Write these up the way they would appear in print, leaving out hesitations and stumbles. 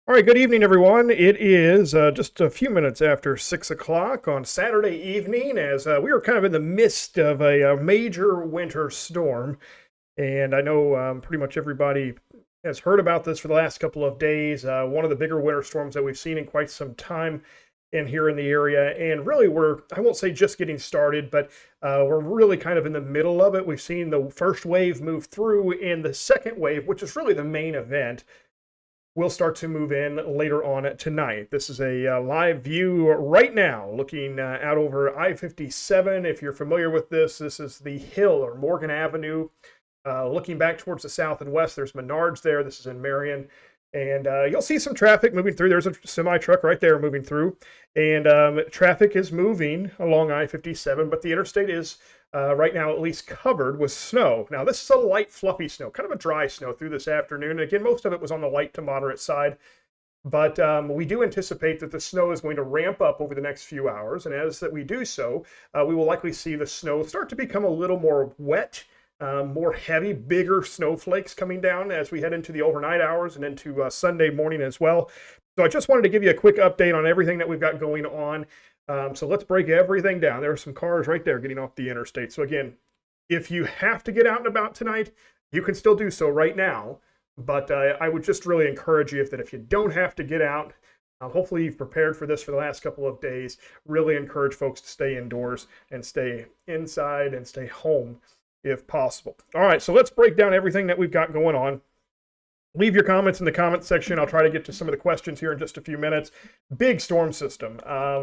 All right, good evening, everyone. It is just a few minutes after 6 o'clock on Saturday evening as we are kind of in the midst of a major winter storm. And I know pretty much everybody has heard about this for the last couple of days. One of the bigger winter storms that we've seen in quite some time in here in the area. And really, I won't say just getting started, but we're really kind of in the middle of it. We've seen the first wave move through, and the second wave, which is really the main event, will start to move in later on tonight. This is a live view right now, looking out over I-57. If you're familiar with this is the Hill or Morgan Avenue. Looking back towards the south and west, there's Menards there. This is in Marion. And you'll see some traffic moving through. There's a semi truck right there moving through. And traffic is moving along I-57, but the interstate is right now at least covered with snow. Now, this is a light, fluffy snow, kind of a dry snow through this afternoon. And again, most of it was on the light to moderate side. But we do anticipate that the snow is going to ramp up over the next few hours. And as that we do so, we will likely see the snow start to become a little more wet, more heavy, bigger snowflakes coming down as we head into the overnight hours and into Sunday morning as well. So I just wanted to give you a quick update on everything that we've got going on. So let's break everything down. There are some cars right there getting off the interstate. So again, if you have to get out and about tonight, you can still do so right now. But I would just really encourage you if you don't have to get out, hopefully you've prepared for this for the last couple of days. Really encourage folks to stay indoors and stay inside and stay home if possible. All right, so let's break down everything that we've got going on. Leave your comments in the comment section. I'll try to get to some of the questions here in just a few minutes. Big storm system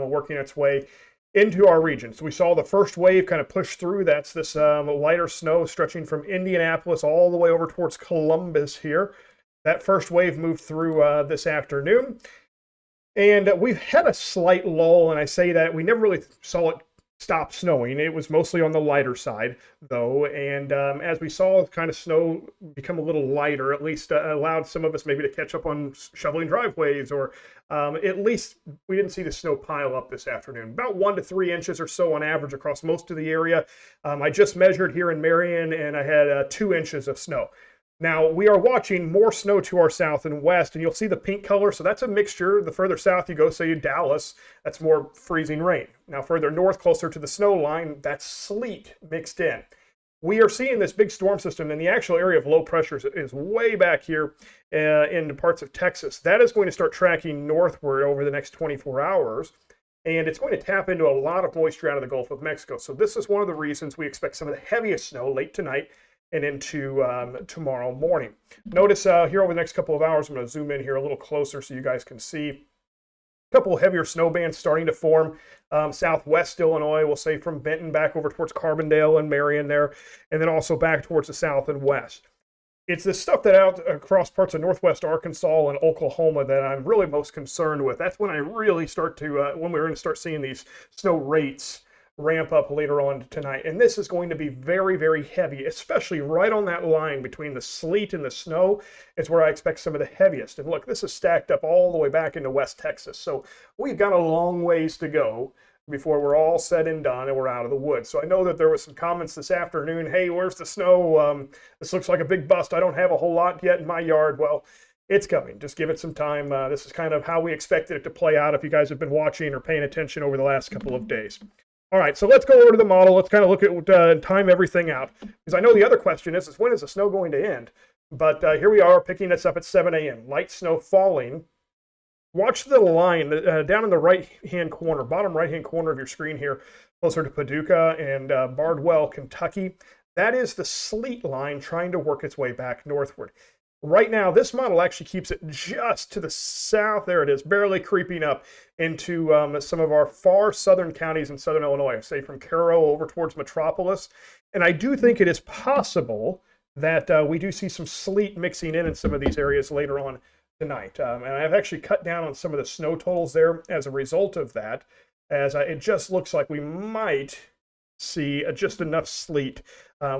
working its way into our region. So we saw the first wave kind of push through. That's this lighter snow stretching from Indianapolis all the way over towards Columbus here. That first wave moved through this afternoon. And we've had a slight lull, and I say that we never really saw it stop snowing. It was mostly on the lighter side, though, and as we saw kind of snow become a little lighter, at least allowed some of us maybe to catch up on shoveling driveways, or at least we didn't see the snow pile up this afternoon. About 1 to 3 inches or so on average across most of the area. I just measured here in Marion, and I had 2 inches of snow. Now, we are watching more snow to our south and west, and you'll see the pink color, so that's a mixture. The further south you go, say Dallas, that's more freezing rain. Now, further north, closer to the snow line, that's sleet mixed in. We are seeing this big storm system, and the actual area of low pressure is way back here in parts of Texas. That is going to start tracking northward over the next 24 hours, and it's going to tap into a lot of moisture out of the Gulf of Mexico. So this is one of the reasons we expect some of the heaviest snow late tonight and into tomorrow morning. Notice here over the next couple of hours, I'm going to zoom in here a little closer so you guys can see a couple of heavier snow bands starting to form. Southwest Illinois, we'll say from Benton back over towards Carbondale and Marion there, and then also back towards the south and west. It's this stuff that out across parts of northwest Arkansas and Oklahoma that I'm really most concerned with. That's when I really start to, when we're going to start seeing these snow rates ramp up later on tonight. And this is going to be very, very heavy, especially right on that line between the sleet and the snow is where I expect some of the heaviest. And look, this is stacked up all the way back into West Texas. So we've got a long ways to go before we're all said and done and we're out of the woods. So I know that there was some comments this afternoon, hey, where's the snow? This looks like a big bust. I don't have a whole lot yet in my yard. Well, it's coming. Just give it some time. This is kind of how we expected it to play out if you guys have been watching or paying attention over the last couple of days. All right, so let's go over to the model. Let's kind of look at time everything out. Because I know the other question is when is the snow going to end? But here we are picking this up at 7 a.m. Light snow falling. Watch the line down in the right-hand corner, bottom right-hand corner of your screen here, closer to Paducah and Bardwell, Kentucky. That is the sleet line trying to work its way back northward. Right now, this model actually keeps it just to the south. There it is, barely creeping up into some of our far southern counties in southern Illinois, say from Cairo over towards Metropolis. And I do think it is possible that we do see some sleet mixing in some of these areas later on tonight. And I've actually cut down on some of the snow totals there as a result of that, as it just looks like we might see just enough sleet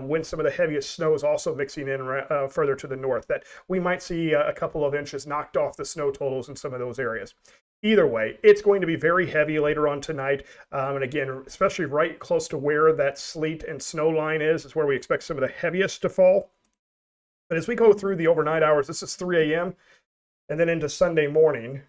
when some of the heaviest snow is also mixing in further to the north, that we might see a couple of inches knocked off the snow totals in some of those areas. Either way, it's going to be very heavy later on tonight. And again, especially right close to where that sleet and snow line is where we expect some of the heaviest to fall. But as we go through the overnight hours, this is 3 a.m. and then into Sunday morning.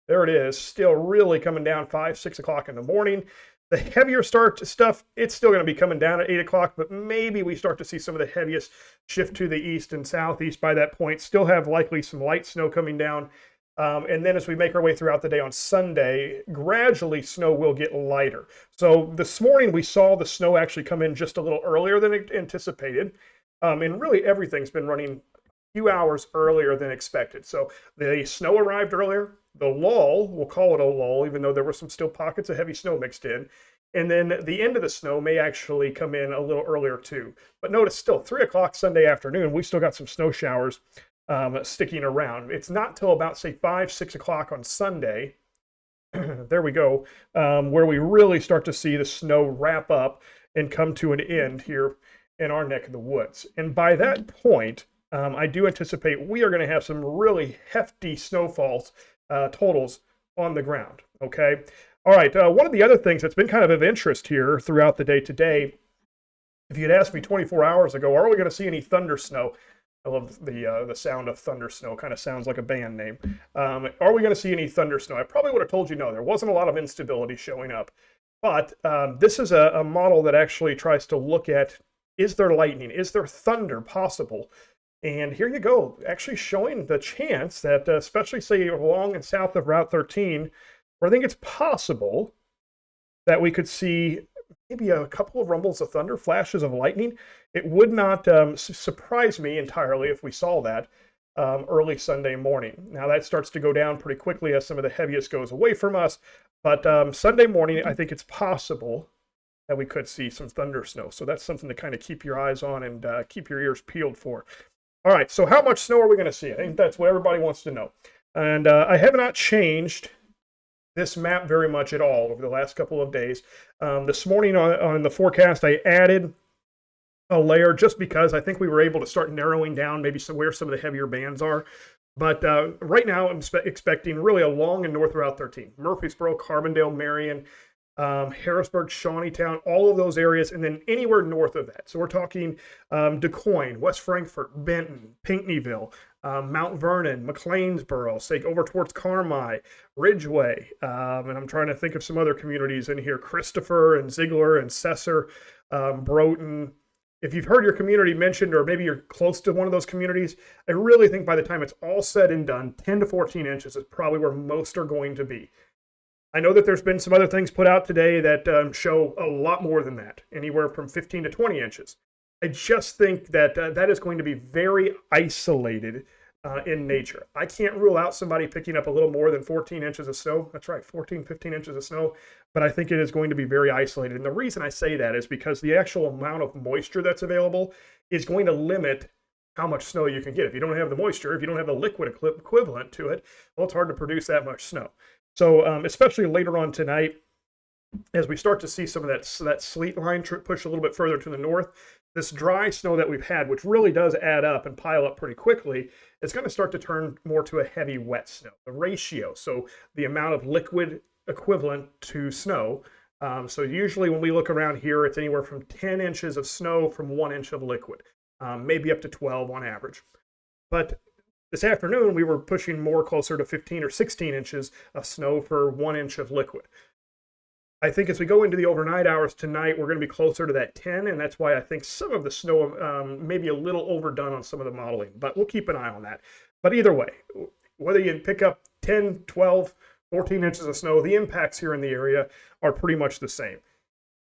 There it is, still really coming down 5, 6 o'clock in the morning. The heavier start stuff, it's still going to be coming down at 8 o'clock, but maybe we start to see some of the heaviest shift to the east and southeast by that point. Still have likely some light snow coming down. And then as we make our way throughout the day on Sunday, gradually snow will get lighter. So this morning we saw the snow actually come in just a little earlier than anticipated. And really everything's been running a few hours earlier than expected. So the snow arrived earlier. The lull, we'll call it a lull, even though there were some still pockets of heavy snow mixed in. And then the end of the snow may actually come in a little earlier too. But notice still 3 o'clock Sunday afternoon, we still got some snow showers sticking around. It's not till about, say, 5, 6 o'clock on Sunday, there we go, where we really start to see the snow wrap up and come to an end here in our neck of the woods. And by that point, I do anticipate we are going to have some really hefty snowfalls totals on the ground, okay? All right, one of the other things that's been kind of interest here throughout the day today, if you'd asked me 24 hours ago, are we going to see any thunder snow? I love the sound of thunder snow. Kind of sounds like a band name. Are we going to see any thunder snow? I probably would have told you no. There wasn't a lot of instability showing up. But this is a model that actually tries to look at, is there lightning? Is there thunder possible? And here you go, actually showing the chance that, especially say along and south of Route 13, where I think it's possible that we could see maybe a couple of rumbles of thunder, flashes of lightning. It would not surprise me entirely if we saw that early Sunday morning. Now that starts to go down pretty quickly as some of the heaviest goes away from us. But Sunday morning, I think it's possible that we could see some thunder snow. So that's something to kind of keep your eyes on and keep your ears peeled for. All right, so how much snow are we going to see? I think that's what everybody wants to know. And I have not changed this map very much at all over the last couple of days. This morning on the forecast, I added a layer just because I think we were able to start narrowing down maybe where some of the heavier bands are. But right now, I'm expecting really along and north Route 13. Murfreesboro, Carbondale, Marion, Harrisburg, Shawneetown, all of those areas, and then anywhere north of that. So we're talking DuQuoin, West Frankfort, Benton, Pinckneyville, Mount Vernon, McLeansboro, say over towards Carmi, Ridgeway, and I'm trying to think of some other communities in here, Christopher and Ziegler and Cesar, Broughton. If you've heard your community mentioned, or maybe you're close to one of those communities, I really think by the time it's all said and done, 10 to 14 inches is probably where most are going to be. I know that there's been some other things put out today that show a lot more than that, anywhere from 15 to 20 inches. I just think that that is going to be very isolated in nature. I can't rule out somebody picking up a little more than 14 inches of snow. That's right, 14, 15 inches of snow. But I think it is going to be very isolated. And the reason I say that is because the actual amount of moisture that's available is going to limit how much snow you can get. If you don't have the moisture, if you don't have the liquid equivalent to it, well, it's hard to produce that much snow. So especially later on tonight, as we start to see some of that sleet line push a little bit further to the north, this dry snow that we've had, which really does add up and pile up pretty quickly, it's going to start to turn more to a heavy wet snow. The ratio, so the amount of liquid equivalent to snow. So usually when we look around here, it's anywhere from 10 inches of snow from 1 inch of liquid, maybe up to 12 on average. But this afternoon, we were pushing more closer to 15 or 16 inches of snow for 1 inch of liquid. I think as we go into the overnight hours tonight, we're going to be closer to that 10, and that's why I think some of the snow may be a little overdone on some of the modeling, but we'll keep an eye on that. But either way, whether you pick up 10, 12, 14 inches of snow, the impacts here in the area are pretty much the same.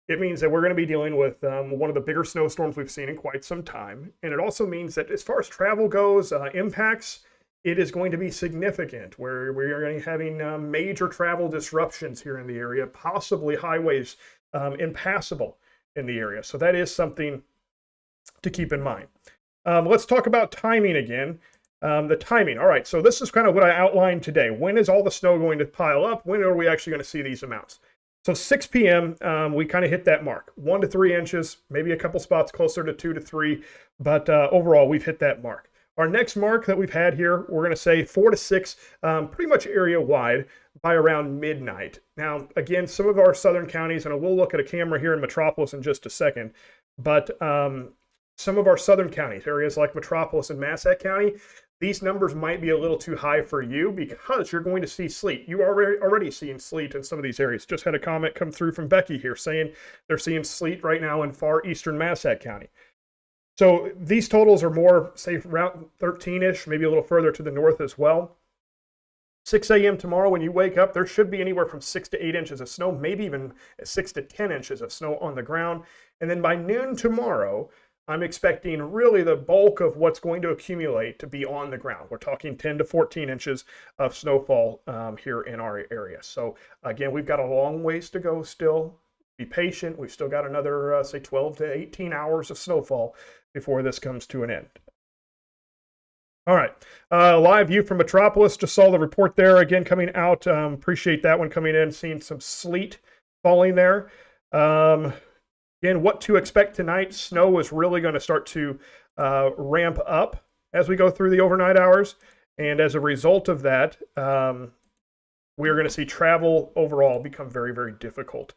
It means that we're going to be dealing with one of the bigger snowstorms we've seen in quite some time. And it also means that as far as travel goes, impacts, it is going to be significant, where we are going to be having major travel disruptions here in the area, possibly highways impassable in the area. So that is something to keep in mind. Let's talk about timing again. The timing. All right, so this is kind of what I outlined today. When is all the snow going to pile up? When are we actually going to see these amounts? So 6 p.m., we kind of hit that mark. 1 to 3 inches, maybe a couple spots closer to 2 to 3, but overall, we've hit that mark. Our next mark that we've had here, we're going to say 4 to 6, pretty much area-wide by around midnight. Now, again, some of our southern counties, and we'll look at a camera here in Metropolis in just a second, but some of our southern counties, areas like Metropolis and Massac County, these numbers might be a little too high for you because you're going to see sleet. You are already seeing sleet in some of these areas. Just had a comment come through from Becky here saying they're seeing sleet right now in far eastern Massac County. So these totals are more, say, around 13-ish, maybe a little further to the north as well. 6 a.m. tomorrow when you wake up, there should be anywhere from 6 to 8 inches of snow, maybe even 6 to 10 inches of snow on the ground. And then by noon tomorrow, I'm expecting really the bulk of what's going to accumulate to be on the ground. We're talking 10 to 14 inches of snowfall here in our area. So again, we've got a long ways to go still. Be patient. We've still got another, say, 12 to 18 hours of snowfall before this comes to an end. All right, live view from Metropolis. Just saw the report there again coming out. Appreciate that one coming in, seeing some sleet falling there. Again, what to expect tonight. Snow is really going to start to ramp up as we go through the overnight hours. And as a result of that, we're going to see travel overall become very, very difficult.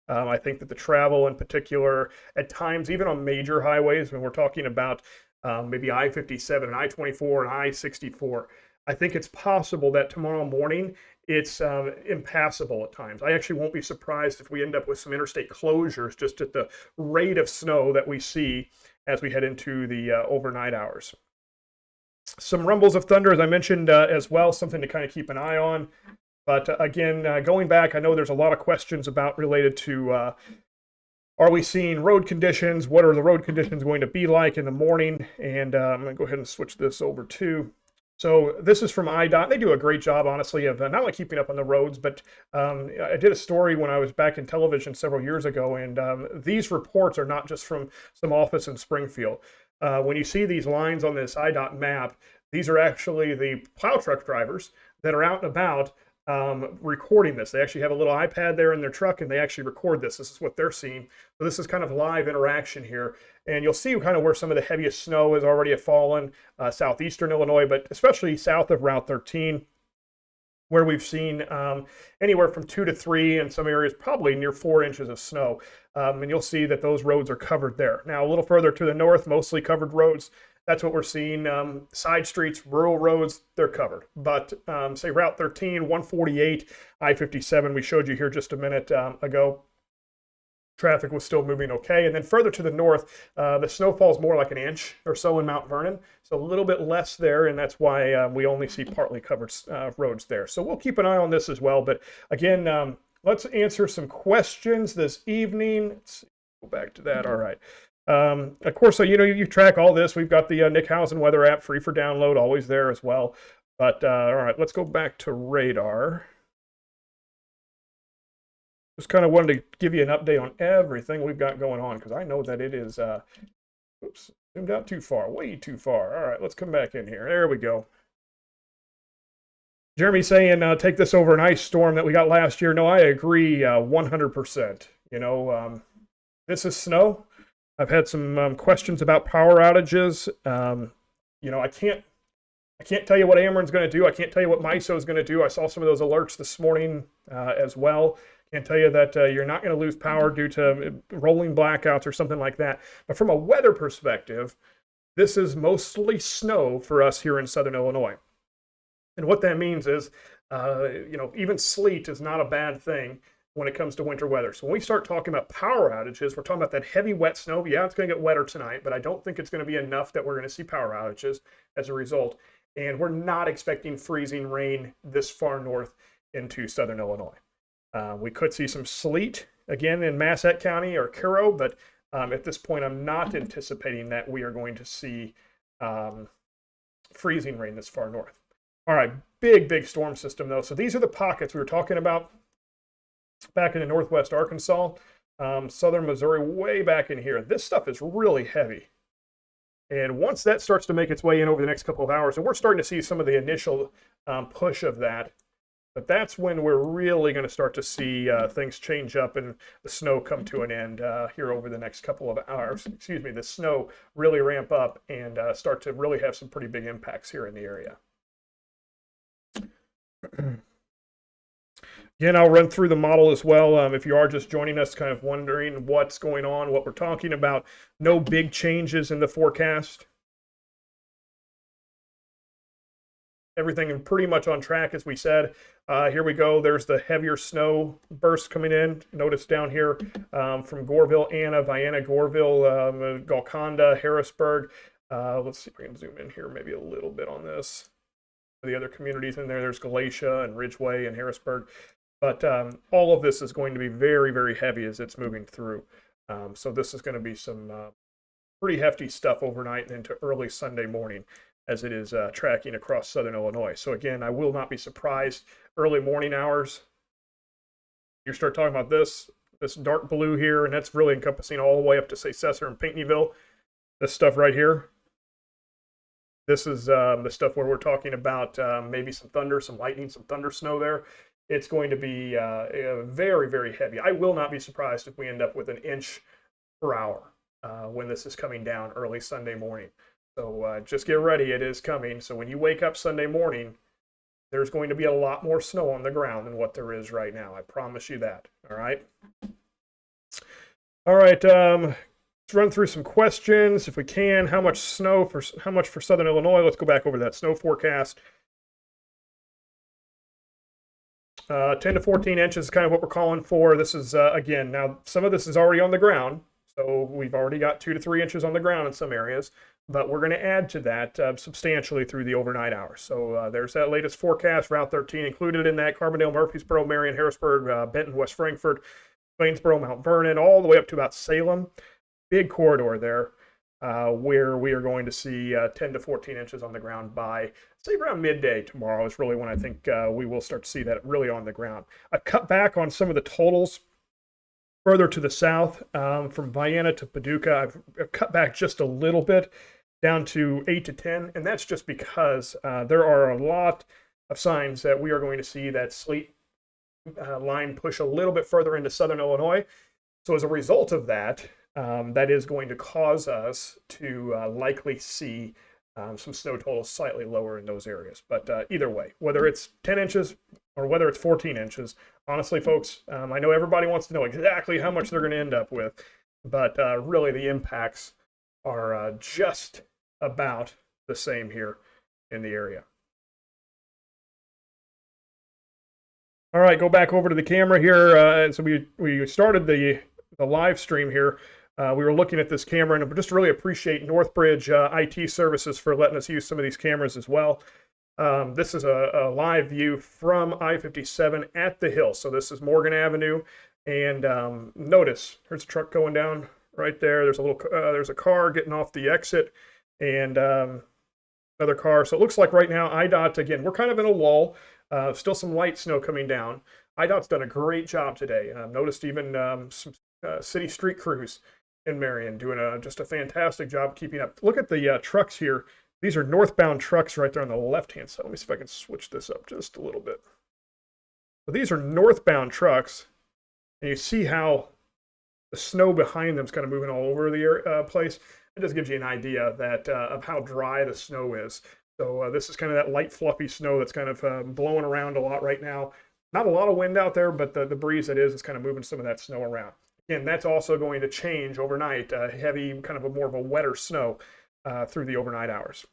I think that the travel in particular, at times, even on major highways, when we're talking about maybe I-57 and I-24 and I-64, I think it's possible that tomorrow morning it's impassable at times. I actually won't be surprised if we end up with some interstate closures just at the rate of snow that we see as we head into the overnight hours. Some rumbles of thunder, as I mentioned as well, something to kind of keep an eye on. But again, going back, I know there's a lot of questions about related to are we seeing road conditions? What are the road conditions going to be like in the morning? And I'm going to go ahead and switch this over to. So this is from IDOT. They do a great job, honestly, of not only keeping up on the roads, but I did a story when I was back in television several years ago, and these reports are not just from some office in Springfield. When you see these lines on this IDOT map, these are actually the plow truck drivers that are out and about recording this. They actually have a little iPad there in their truck and they actually record this. This is what they're seeing. So this is kind of live interaction here. And you'll see kind of where some of the heaviest snow has already fallen, southeastern Illinois, but especially south of Route 13, where we've seen anywhere from 2 to 3, in some areas probably near 4 inches of snow. And you'll see that those roads are covered there. Now a little further to the north, mostly covered roads. That's what we're seeing. Side streets, rural roads, they're covered. But say Route 13, 148, I-57, we showed you here just a minute ago. Traffic was still moving okay. And then further to the north, the snowfall is more like an inch or so in Mount Vernon. So a little bit less there, and that's why we only see partly covered roads there. So we'll keep an eye on this as well. But again, let's answer some questions this evening. Let's see, go back to that. All right. Of course, so you know, you track all this. We've got the Nick Housen weather app free for download, always there as well. But all right, let's go back to radar. Just kind of wanted to give you an update on everything we've got going on, because I know that it is, oops, zoomed out too far, way too far. All right, let's come back in here. There we go. Jeremy saying, take this over an ice storm that we got last year. No, I agree 100%. You know, this is snow. I've had some questions about power outages. You know, I can't tell you what Ameren's going to do. I can't tell you what MISO is going to do. I saw some of those alerts this morning as well. Can't tell you that you're not going to lose power due to rolling blackouts or something like that. But from a weather perspective, this is mostly snow for us here in Southern Illinois. And what that means is, you know, even sleet is not a bad thing when it comes to winter weather. So when we start talking about power outages, we're talking about that heavy wet snow. Yeah, it's going to get wetter tonight, but I don't think it's going to be enough that we're going to see power outages as a result. And we're not expecting freezing rain this far north into Southern Illinois. We could see some sleet again in Massac County or Cairo, but at this point, I'm not anticipating that we are going to see freezing rain this far north. All right, big storm system though. So these are the pockets we were talking about back into northwest Arkansas, southern Missouri, way back in here. This stuff is really heavy. And once that starts to make its way in over the next couple of hours, and we're starting to see some of the initial push of that, but that's when we're really going to start to see things change up and the snow come to an end here over the next couple of hours. Excuse me, the snow really ramp up and start to really have some pretty big impacts here in the area. Again, I'll run through the model as well. If you are just joining us, kind of wondering what's going on, what we're talking about, no big changes in the forecast. everything pretty much on track as we said. Here we go. There's the heavier snow burst coming in. Notice down here from Goreville, Anna, Vienna, Goreville, Golconda, Harrisburg. Let's see if we can zoom in here maybe a little bit on this. The other communities in there, there's Galatia and Ridgeway and Harrisburg. But all of this is going to be very, very heavy as it's moving through. So this is going to be some pretty hefty stuff overnight and into early Sunday morning as it is tracking across southern Illinois. So again, I will not be surprised early morning hours. You start talking about this dark blue here, and that's really encompassing all the way up to, say, Cesar and Pinckneyville. This stuff right here. This is the stuff where we're talking about maybe some thunder, some lightning, some thunder snow there. It's going to be very, very heavy. I will not be surprised if we end up with an inch per hour when this is coming down early Sunday morning. So just get ready, it is coming. So when you wake up Sunday morning, there's going to be a lot more snow on the ground than what there is right now. I promise you that, all right? All right, let's run through some questions if we can. How much for southern Illinois? Let's go back over that snow forecast. 10 to 14 inches is kind of what we're calling for. This is, again, now some of this is already on the ground. So we've already got 2 to 3 inches on the ground in some areas, but we're going to add to that substantially through the overnight hours. So there's that latest forecast, Route 13 included in that, Carbondale, Murfreesboro, Marion, Harrisburg, Benton, West Frankfort, Waynesboro, Mount Vernon, all the way up to about Salem. Big corridor there where we are going to see 10 to 14 inches on the ground by, say, around midday tomorrow is really when I think we will start to see that really on the ground. I've cut back on some of the totals. Further to the south, from Vienna to Paducah, I've cut back just a little bit, down to 8 to 10, and that's just because there are a lot of signs that we are going to see that sleet line push a little bit further into southern Illinois. So as a result of that, that is going to cause us to likely see some snow totals slightly lower in those areas. But either way, whether it's 10 inches or whether it's 14 inches, honestly, folks, I know everybody wants to know exactly how much they're going to end up with, but really the impacts are just about the same here in the area. All right, go back over to the camera here. So we started the live stream here. We were looking at this camera, and I just really appreciate Northbridge IT Services for letting us use some of these cameras as well. This is a live view from I-57 at the hill. So this is Morgan Avenue, and notice there's a truck going down right there. There's a car getting off the exit, and another car. So it looks like right now IDOT, again, we're kind of in a lull. Still some light snow coming down. IDOT's done a great job today. I've noticed even some city street crews in Marion doing just a fantastic job keeping up. Look at the trucks here. These are northbound trucks right there on the left-hand side. Let me see if I can switch this up just a little bit. So these are northbound trucks, and you see how the snow behind them is kind of moving all over the place. It just gives you an idea that of how dry the snow is. So this is kind of that light, fluffy snow that's kind of blowing around a lot right now. Not a lot of wind out there, but the breeze that is kind of moving some of that snow around. Again, that's also going to change overnight. Heavy, kind of more of a wetter snow through the overnight hours.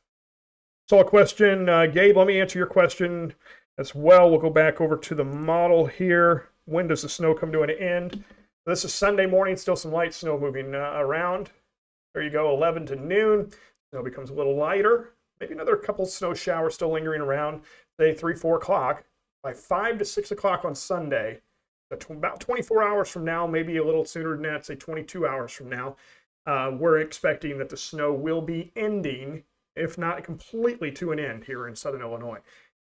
So a question, Gabe, let me answer your question as well. We'll go back over to the model here. When does the snow come to an end? This is Sunday morning, still some light snow moving around. There you go, 11 to noon. Snow becomes a little lighter. Maybe another couple snow showers still lingering around, say 3, 4 o'clock. By 5 to 6 o'clock on Sunday, about 24 hours from now, maybe a little sooner than that, say 22 hours from now, we're expecting that the snow will be ending, if not completely to an end here in southern Illinois.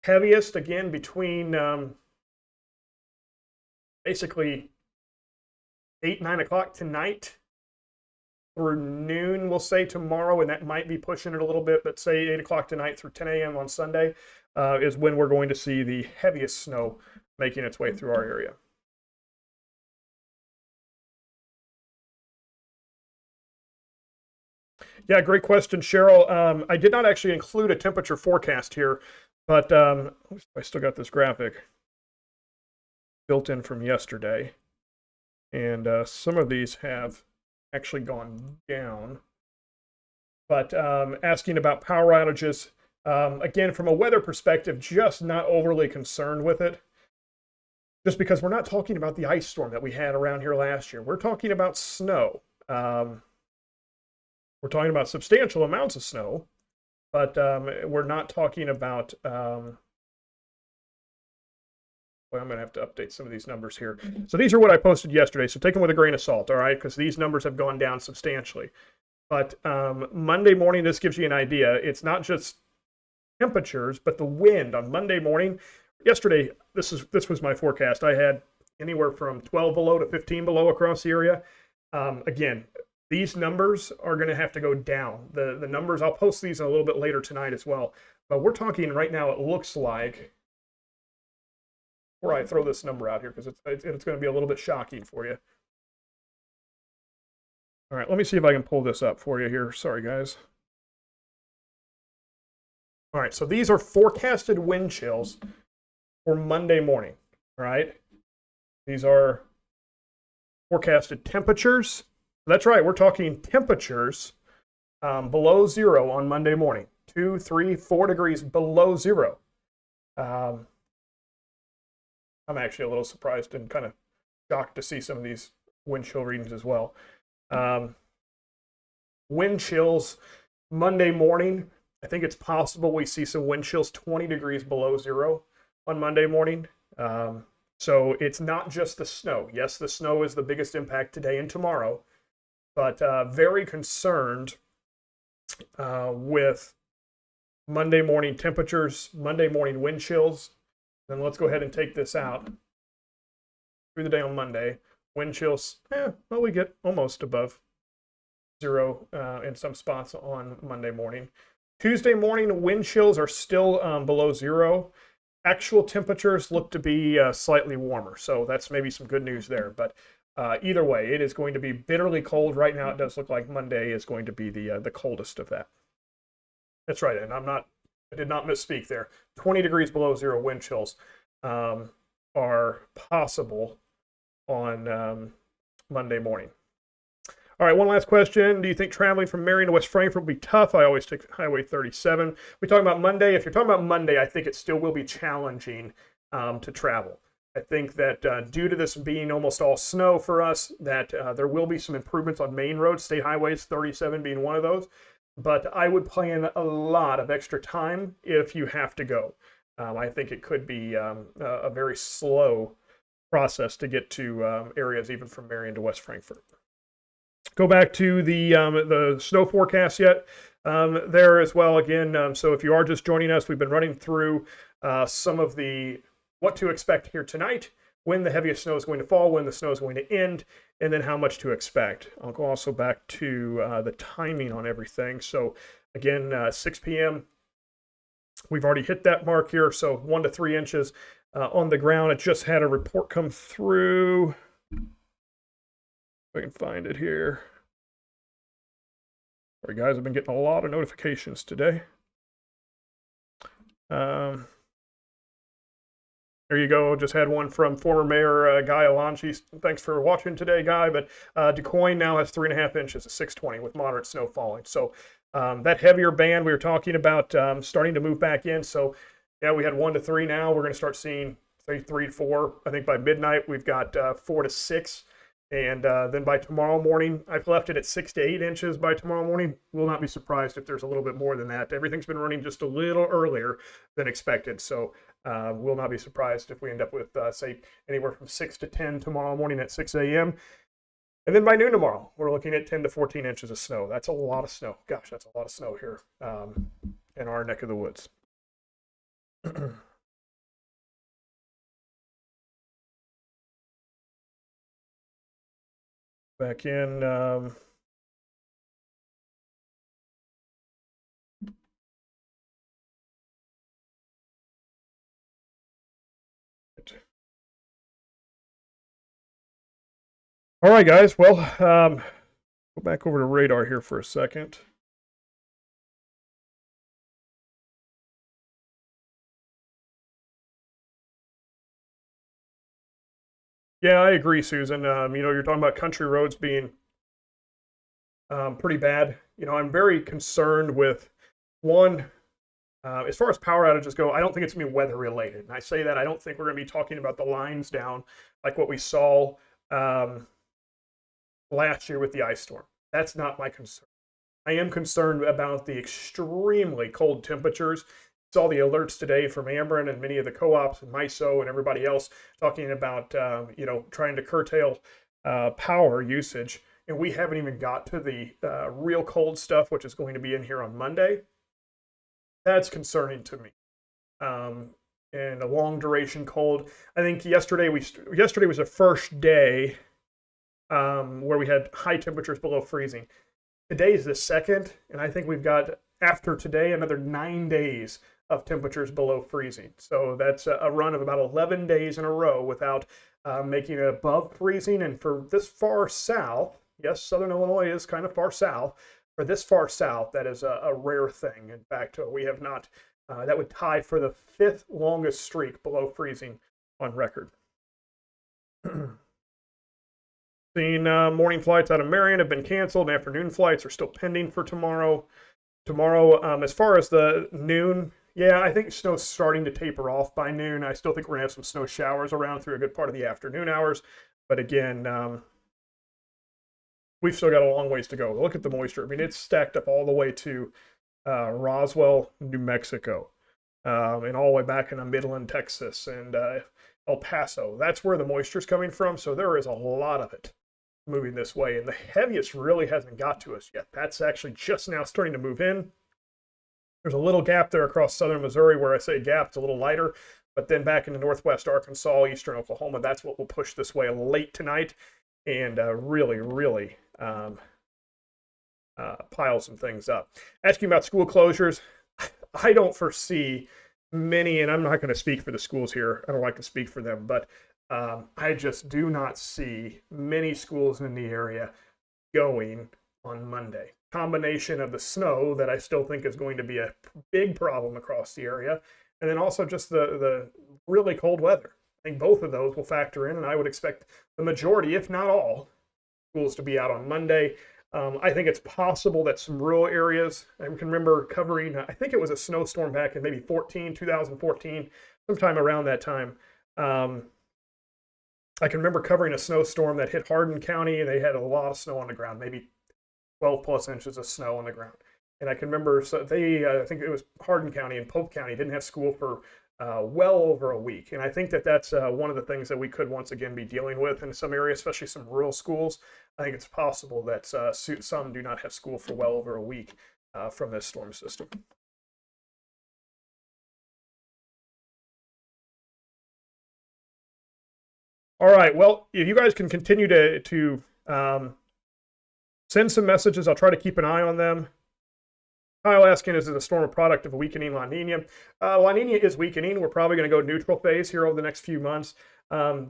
Heaviest, again, between basically 8, 9 o'clock tonight through noon, we'll say tomorrow, and that might be pushing it a little bit, but say 8 o'clock tonight through 10 a.m. on Sunday is when we're going to see the heaviest snow making its way through our area. Yeah, great question, Cheryl. I did not actually include a temperature forecast here, but I still got this graphic built in from yesterday. And some of these have actually gone down. But asking about power outages, Again, from a weather perspective, just not overly concerned with it. Just because we're not talking about the ice storm that we had around here last year. We're talking about snow. We're talking about substantial amounts of snow, but we're not talking about... well, I'm going to have to update some of these numbers here. So these are what I posted yesterday, so take them with a grain of salt, all right? Because these numbers have gone down substantially. But Monday morning, this gives you an idea. It's not just temperatures, but the wind on Monday morning. Yesterday, this was my forecast. I had anywhere from 12 below to 15 below across the area. Again, these numbers are going to have to go down. The numbers, I'll post these a little bit later tonight as well. But we're talking right now, it looks like, before I throw this number out here, because it's going to be a little bit shocking for you. All right, let me see if I can pull this up for you here. Sorry, guys. All right, so these are forecasted wind chills for Monday morning, all right? These are forecasted temperatures. That's right, we're talking temperatures below zero on Monday morning. 2, 3, 4 degrees below zero. I'm actually a little surprised and kind of shocked to see some of these wind chill readings as well. Wind chills Monday morning, I think it's possible we see some wind chills 20 degrees below zero on Monday morning. So it's not just the snow. Yes, the snow is the biggest impact today and tomorrow, but very concerned with Monday morning temperatures, Monday morning wind chills. Then let's go ahead and take this out through the day on Monday. Wind chills, well, we get almost above zero in some spots on Monday morning. Tuesday morning, wind chills are still below zero. Actual temperatures look to be slightly warmer, so that's maybe some good news there. But either way, it is going to be bitterly cold. Right now, it does look like Monday is going to be the coldest of that. That's right, and I did not misspeak there. 20 degrees below zero wind chills are possible on Monday morning. All right, one last question. Do you think traveling from Marion to West Frankfort will be tough? I always take Highway 37. We're talking about Monday. If you're talking about Monday, I think it still will be challenging to travel. I think that due to this being almost all snow for us, that there will be some improvements on main roads, state highways, 37 being one of those. But I would plan a lot of extra time if you have to go. I think it could be a very slow process to get to areas even from Marion to West Frankfort. Go back to the snow forecast yet there as well. Again, so if you are just joining us, we've been running through some of what to expect here tonight, when the heaviest snow is going to fall, when the snow is going to end, and then how much to expect. I'll go also back to the timing on everything. So again, 6 p.m., we've already hit that mark here, so 1 to 3 inches on the ground. It just had a report come through. If I can find it here. Sorry guys, I've been getting a lot of notifications today. There you go. Just had one from former Mayor Guy Alonchi. Thanks for watching today, Guy. But DuQuoin now has 3.5 inches at 6:20 with moderate snow falling. So that heavier band we were talking about starting to move back in. So yeah, we had 1 to 3 now. We're going to start seeing, say, 3 to 4. I think by midnight we've got 4 to 6. And then by tomorrow morning, I've left it at 6 to 8 inches by tomorrow morning. Will not be surprised if there's a little bit more than that. Everything's been running just a little earlier than expected. So will not be surprised if we end up with, say, anywhere from 6 to 10 tomorrow morning at 6 a.m. And then by noon tomorrow, we're looking at 10 to 14 inches of snow. That's a lot of snow. Gosh, that's a lot of snow here in our neck of the woods. Back in. All right, guys. Well, go back over to radar here for a second. Yeah, I agree, Susan. You're talking about country roads being pretty bad. I'm very concerned with, one, As far as power outages go, I don't think it's going to be weather related. And I say that I don't think we're going to be talking about the lines down like what we saw last year with the ice storm. That's not my concern. I am concerned about the extremely cold temperatures. Saw the alerts today from Ameren and many of the co-ops and MISO and everybody else talking about trying to curtail power usage, and we haven't even got to the real cold stuff, which is going to be in here on Monday. That's concerning to me. And a long duration cold. I think yesterday was the first day where we had high temperatures below freezing. Today is the second, and I think we've got, after today, another 9 days of temperatures below freezing. So that's a run of about 11 days in a row without making it above freezing. And for this far south, yes, Southern Illinois is kind of far south. For this far south, that is a rare thing. In fact, we have not, that would tie for the 5th longest streak below freezing on record. Seeing morning flights out of Marion have been canceled, and afternoon flights are still pending for tomorrow. As far as the noon, yeah, I think snow's starting to taper off by noon. I still think we're going to have some snow showers around through a good part of the afternoon hours. But again, we've still got a long ways to go. Look at the moisture. I mean, it's stacked up all the way to Roswell, New Mexico, and all the way back into Midland, Texas, and El Paso. That's where the moisture's coming from. So there is a lot of it moving this way, and the heaviest really hasn't got to us yet. That's actually just now starting to move in. There's a little gap there across southern Missouri where I say gap, it's a little lighter, but then back into northwest Arkansas, eastern Oklahoma, that's what will push this way late tonight and really pile some things up. Asking about school closures, I don't foresee many, and I'm not going to speak for the schools here. I don't like to speak for them, but I just do not see many schools in the area going on Monday. Combination of the snow that I still think is going to be a big problem across the area, and then also just the really cold weather. I think both of those will factor in, and I would expect the majority, if not all, schools to be out on Monday. I think it's possible that some rural areas, I can remember covering, I think it was a snowstorm back in maybe 2014, sometime around that time. I can remember covering a snowstorm that hit Hardin County, and they had a lot of snow on the ground, maybe 12 plus inches of snow on the ground. And I can remember, so I think it was Hardin County and Pope County didn't have school for well over a week. And I think that's one of the things that we could once again be dealing with in some areas, especially some rural schools. I think it's possible that some do not have school for well over a week from this storm system. All right, well, if you guys can continue to send some messages, I'll try to keep an eye on them. Kyle asking, is it a storm a product of a weakening La Nina? La Nina is weakening. We're probably going to go neutral phase here over the next few months.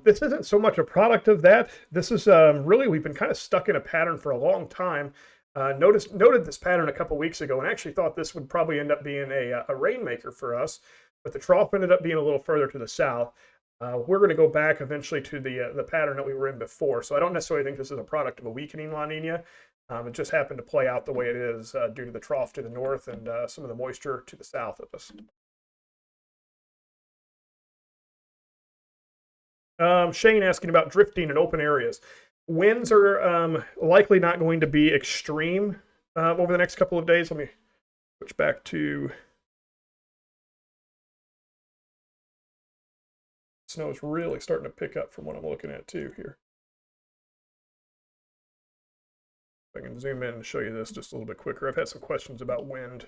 This isn't so much a product of that. This is really, we've been kind of stuck in a pattern for a long time. Noted this pattern a couple weeks ago and actually thought this would probably end up being a rainmaker for us, but the trough ended up being a little further to the south. We're going to go back eventually to the pattern that we were in before. So I don't necessarily think this is a product of a weakening La Nina. It just happened to play out the way it is due to the trough to the north and some of the moisture to the south of us. Shane asking about drifting in open areas. Winds are likely not going to be extreme over the next couple of days. Let me switch back to snow is really starting to pick up from what I'm looking at too here. I can zoom in and show you this just a little bit quicker. I've had some questions about wind.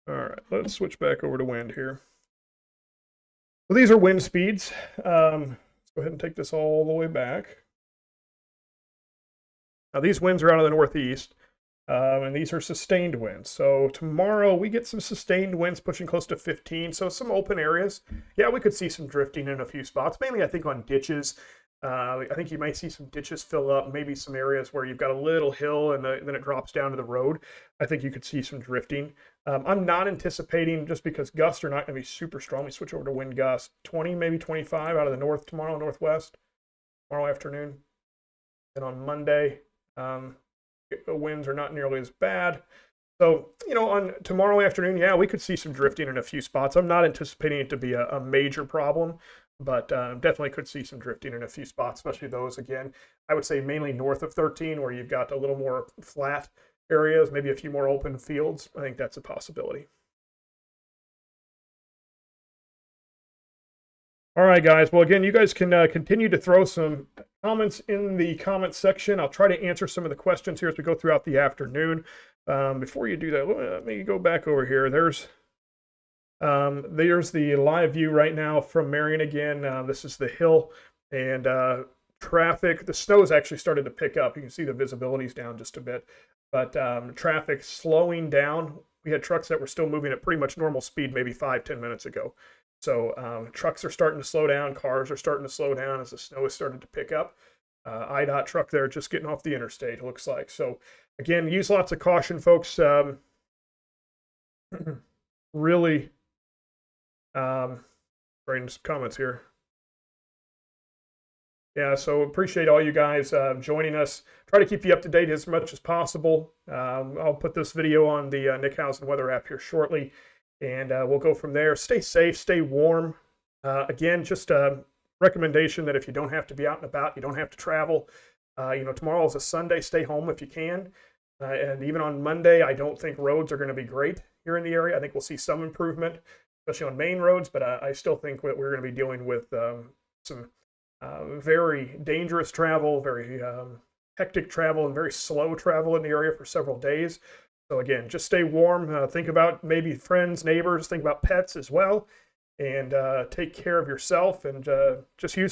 All right, let's switch back over to wind here. So these are wind speeds. Let's go ahead and take this all the way back. Now these winds are out of the northeast. And these are sustained winds. So tomorrow we get some sustained winds pushing close to 15. So some open areas. Yeah, we could see some drifting in a few spots, mainly I think on ditches. I think you might see some ditches fill up, maybe some areas where you've got a little hill and then it drops down to the road. I think you could see some drifting. I'm not anticipating, just because gusts are not going to be super strong. We switch over to wind gusts, 20, maybe 25 out of the north tomorrow, northwest, tomorrow afternoon. And on Monday, the winds are not nearly as bad. So, on tomorrow afternoon, yeah, we could see some drifting in a few spots. I'm not anticipating it to be a major problem, but definitely could see some drifting in a few spots, especially those, again, I would say mainly north of 13, where you've got a little more flat areas, maybe a few more open fields. I think that's a possibility. All right, guys. Well, again, you guys can continue to throw some comments in the comment section. I'll try to answer some of the questions here as we go throughout the afternoon. Before you do that, let me go back over here. There's the live view right now from Marion again. This is the hill, and traffic. The snow's actually started to pick up. You can see the visibility's down just a bit, but traffic slowing down. We had trucks that were still moving at pretty much normal speed maybe 5-10 minutes ago. So trucks are starting to slow down. Cars are starting to slow down as the snow has started to pick up. IDOT truck there just getting off the interstate, it looks like. So again, use lots of caution, folks. Really, writing some comments here. Yeah, so appreciate all you guys joining us. Try to keep you up to date as much as possible. I'll put this video on the Nick Housen weather app here shortly, and we'll go from there. Stay safe, stay warm. Again, just a recommendation that if you don't have to be out and about, you don't have to travel. Tomorrow is a Sunday. Stay home if you can. And even on Monday, I don't think roads are going to be great here in the area. I think we'll see some improvement, especially on main roads, but I still think that we're going to be dealing with some very dangerous travel, very hectic travel, and very slow travel in the area for several days. So again, just stay warm. Think about maybe friends, neighbors. Think about pets as well, and take care of yourself. And just use some